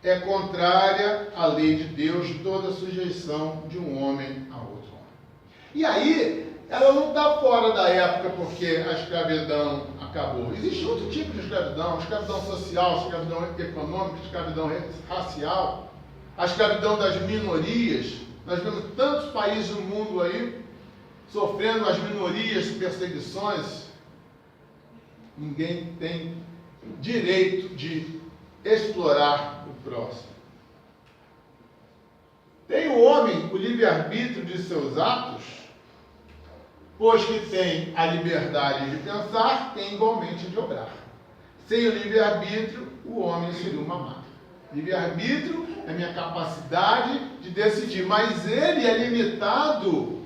é contrária à lei de Deus toda sujeição de um homem a outro homem. E aí, ela não está fora da época porque a escravidão acabou. Existe outro tipo de escravidão social, escravidão econômica, escravidão racial, a escravidão das minorias. Nós vemos tantos países no mundo aí sofrendo as minorias, perseguições. Ninguém tem direito de explorar o próximo. Tem o homem o livre-arbítrio de seus atos, pois que tem a liberdade de pensar, tem igualmente de obrar. Sem o livre-arbítrio, o homem seria uma máquina. Livre-arbítrio é a minha capacidade de decidir, mas ele é limitado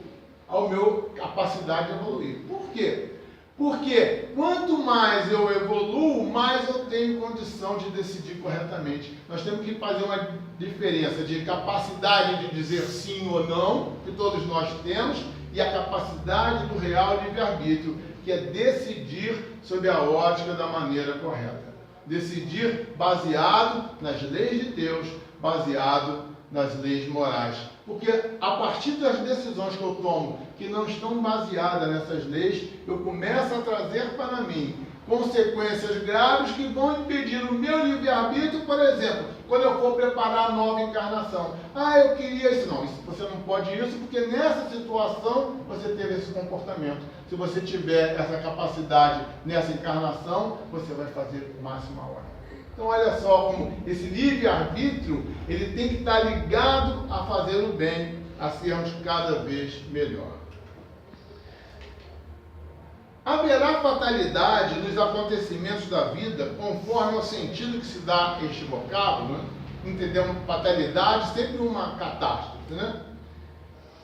à minha capacidade de evoluir. Por quê? Porque quanto mais eu evoluo, mais eu tenho condição de decidir corretamente. Nós temos que fazer uma diferença de capacidade de dizer sim ou não, que todos nós temos, e a capacidade do real livre-arbítrio, que é decidir sob a ótica da maneira correta. Decidir baseado nas leis de Deus, baseado nas leis morais. Porque a partir das decisões que eu tomo, que não estão baseadas nessas leis, eu começo a trazer para mim consequências graves que vão impedir o meu livre-arbítrio. Por exemplo, quando eu for preparar a nova encarnação. Eu queria isso. Não, você não pode isso, porque nessa situação você teve esse comportamento. Se você tiver essa capacidade nessa encarnação, você vai fazer o máximo a hora. Então olha só como esse livre-arbítrio, ele tem que estar ligado a fazer o bem, a sermos cada vez melhor. Haverá fatalidade nos acontecimentos da vida, conforme o sentido que se dá a este vocábulo, né? Entendemos fatalidade, sempre uma catástrofe, né?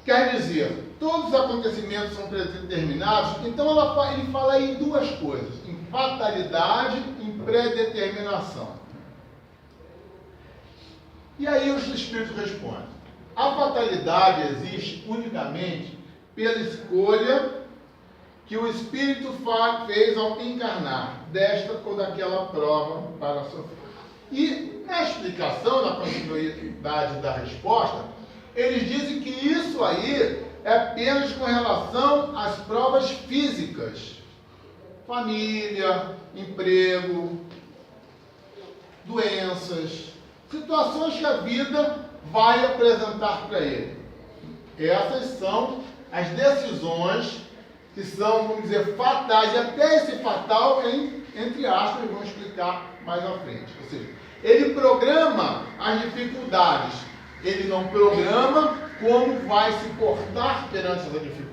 Quer dizer, todos os acontecimentos são predeterminados, então ele fala aí duas coisas, em fatalidade e em predeterminação. E aí os espíritos respondem, a fatalidade existe unicamente pela escolha que o espírito fez ao encarnar, desta ou daquela prova para sofrer. E na explicação, na continuidade da resposta, eles dizem que isso aí é apenas com relação às provas físicas. Família, emprego, doenças, situações que a vida vai apresentar para ele. Essas são as decisões que são, vamos dizer, fatais, e até esse fatal, entre aspas, vamos explicar mais à frente. Ou seja, ele programa as dificuldades, ele não programa como vai se portar perante essa dificuldade.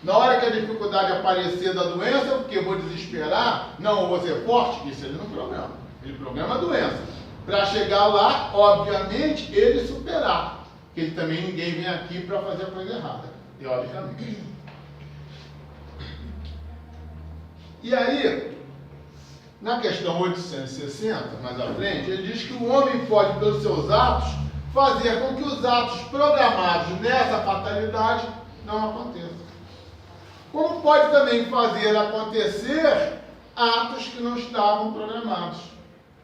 Na hora que a dificuldade aparecer da doença, o que eu vou desesperar? Não, eu vou ser forte? Isso ele não programa. Ele programa a doença. Para chegar lá, obviamente, ele superar. Porque ele também, ninguém vem aqui para fazer a coisa errada, teoricamente. E aí, Na questão 860, mais à frente, ele diz que o homem pode, pelos seus atos, fazer com que os atos programados nessa fatalidade não aconteçam. Como pode também fazer acontecer atos que não estavam programados,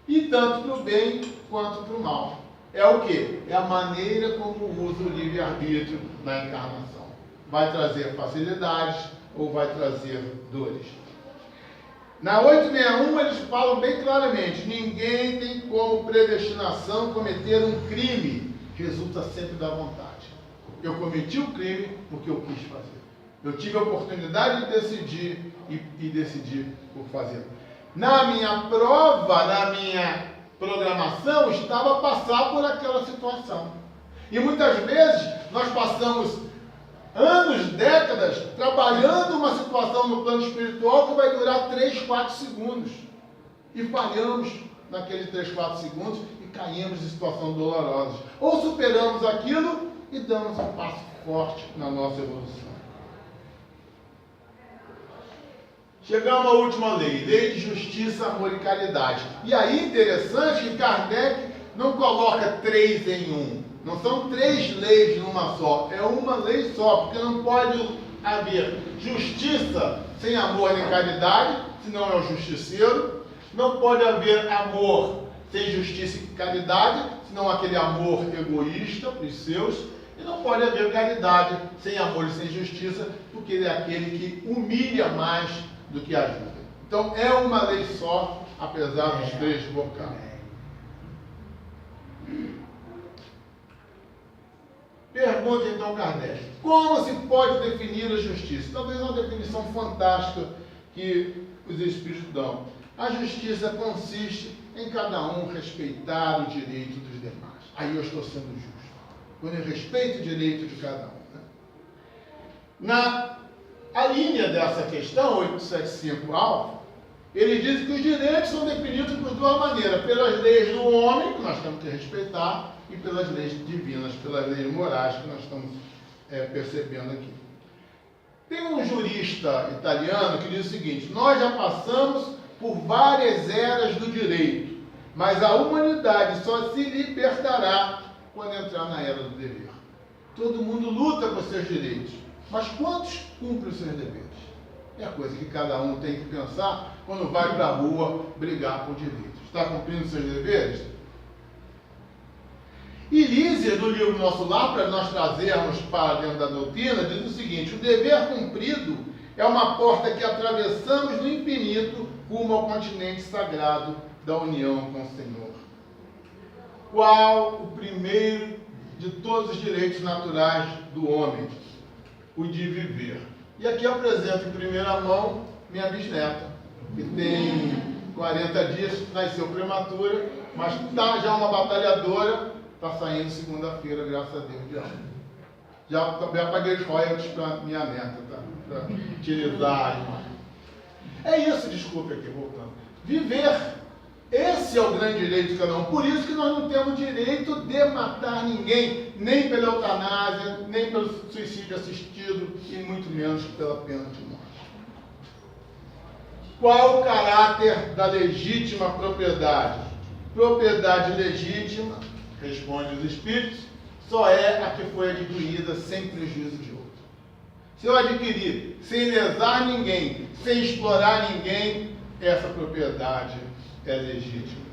e tanto para o bem quanto para o mal. É o que? É a maneira como usa o livre-arbítrio na encarnação. Vai trazer facilidades ou vai trazer dores. Na 861 eles falam bem claramente: ninguém tem como predestinação cometer um crime, resulta sempre da vontade. Eu cometi o crime porque eu quis fazer. Eu tive a oportunidade de decidir e decidi por fazer. Na minha prova, na minha programação, estava a passar por aquela situação. E muitas vezes nós passamos anos, décadas, trabalhando uma situação no plano espiritual que vai durar 3, 4 segundos. E falhamos naqueles 3, 4 segundos e caímos em situações dolorosas. Ou superamos aquilo e damos um passo forte na nossa evolução. Chegamos à última lei, lei de justiça, amor e caridade. E aí, interessante que Kardec não coloca 3 em 1. Não são 3 leis numa só, é uma lei só, porque não pode haver justiça sem amor nem caridade, senão é o justiceiro. Não pode haver amor sem justiça e caridade, senão aquele amor egoísta para os seus. E não pode haver caridade sem amor e sem justiça, porque ele é aquele que humilha mais do que ajuda. Então é uma lei só, apesar dos 3 vocais. Pergunta então Kardec: como se pode definir a justiça? Talvez uma definição fantástica que os Espíritos dão. A justiça consiste em cada um respeitar o direito dos demais. Aí eu estou sendo justo, quando eu respeito o direito de cada um. A linha dessa questão, 875 alfa, ele diz que os direitos são definidos por 2 maneiras: pelas leis do homem, que nós temos que respeitar, e pelas leis divinas, pelas leis morais que nós estamos percebendo aqui. Tem um jurista italiano que diz o seguinte: nós já passamos por várias eras do direito, mas a humanidade só se libertará quando entrar na era do dever. Todo mundo luta por seus direitos, mas quantos cumprem os seus deveres? É a coisa que cada um tem que pensar quando vai para a rua brigar por direitos. Está cumprindo os seus deveres? E Lísia, do livro Nosso Lar, para nós trazermos para dentro da doutrina, diz o seguinte: o dever cumprido é uma porta que atravessamos no infinito rumo ao continente sagrado da união com o Senhor. Qual o primeiro de todos os direitos naturais do homem? O de viver. E aqui eu apresento em primeira mão minha bisneta, que tem 40 dias, nasceu prematura, mas está já uma batalhadora. Está saindo segunda-feira, graças a Deus, já paguei os royalties para minha neta, tá? Para utilizar a imagem. É isso, desculpe aqui, voltando. Viver, esse é o grande direito de cada um. Por isso que nós não temos direito de matar ninguém, nem pela eutanásia, nem pelo suicídio assistido, e muito menos pela pena de morte. Qual o caráter da legítima propriedade? Propriedade legítima, responde os Espíritos, só é a que foi adquirida sem prejuízo de outro. Se eu adquirir sem lesar ninguém, sem explorar ninguém, essa propriedade é legítima.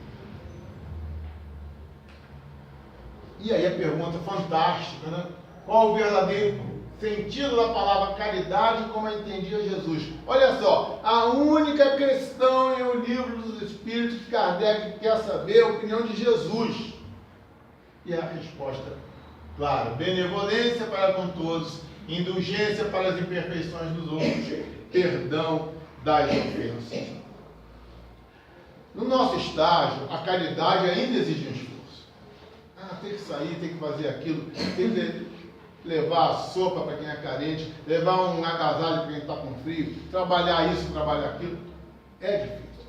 E aí a pergunta fantástica, né? Qual o verdadeiro sentido da palavra caridade como a entendia Jesus? Olha só, a única questão em O Livro dos Espíritos que Kardec quer saber é a opinião de Jesus. E a resposta, claro: benevolência para com todos, indulgência para as imperfeições dos outros, perdão das ofensas. No nosso estágio, a caridade ainda exige um esforço. Tem que sair, tem que fazer aquilo, tem que levar a sopa para quem é carente, levar um agasalho para quem está com frio, trabalhar isso, trabalhar aquilo. É difícil.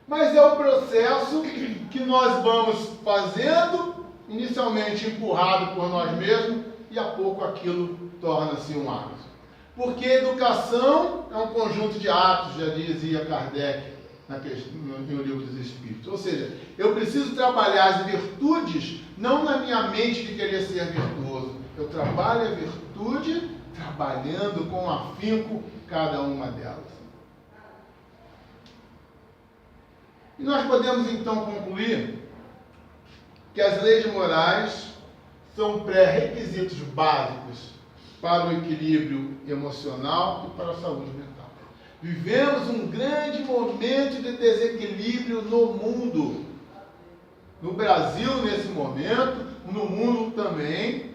Mas é o processo que nós vamos fazendo, inicialmente empurrado por nós mesmos, e a pouco aquilo torna-se um hábito. Porque educação é um conjunto de atos, já dizia Kardec, no livro dos Espíritos. Ou seja, eu preciso trabalhar as virtudes não na minha mente de querer ser virtuoso. Eu trabalho a virtude trabalhando com afinco cada uma delas. E nós podemos então concluir que as leis morais são pré-requisitos básicos para o equilíbrio emocional e para a saúde mental. Vivemos um grande momento de desequilíbrio no mundo. No Brasil, nesse momento, no mundo também,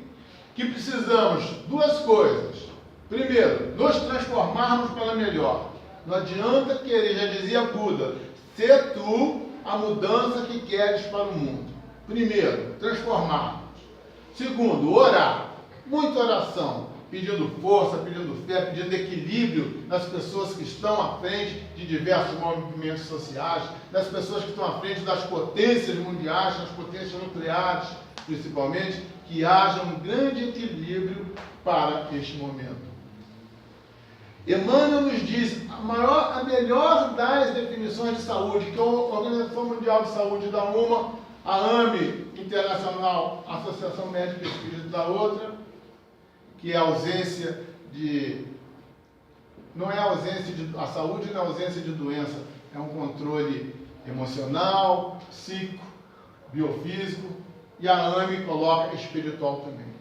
que precisamos duas coisas. Primeiro, nos transformarmos para melhor. Não adianta querer, já dizia Buda, ser tu a mudança que queres para o mundo. Primeiro, transformarmos. Segundo, orar. Muita oração. Pedindo força, pedindo fé, pedindo equilíbrio nas pessoas que estão à frente de diversos movimentos sociais, das pessoas que estão à frente das potências mundiais, das potências nucleares, principalmente, que haja um grande equilíbrio para este momento. Emmanuel nos diz, a melhor das definições de saúde, que a Organização Mundial de Saúde dá uma, a AME Internacional, a Associação Médica Espírita da outra, que é a ausência de... Não é a ausência de... A saúde não é a ausência de doença, é um controle emocional, psíquico, biofísico, e a AME coloca espiritual também.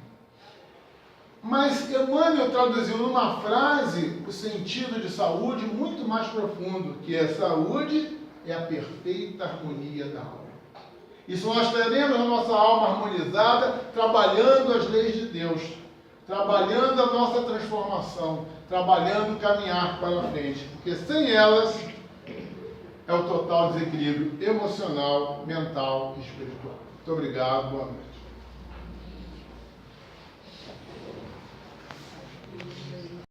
Mas Emmanuel traduziu numa frase o sentido de saúde muito mais profundo, que é saúde é a perfeita harmonia da alma. Isso nós teremos a nossa alma harmonizada, trabalhando as leis de Deus, trabalhando a nossa transformação, trabalhando caminhar para a frente, porque sem elas é o total desequilíbrio emocional, mental e espiritual. Muito obrigado, boa noite.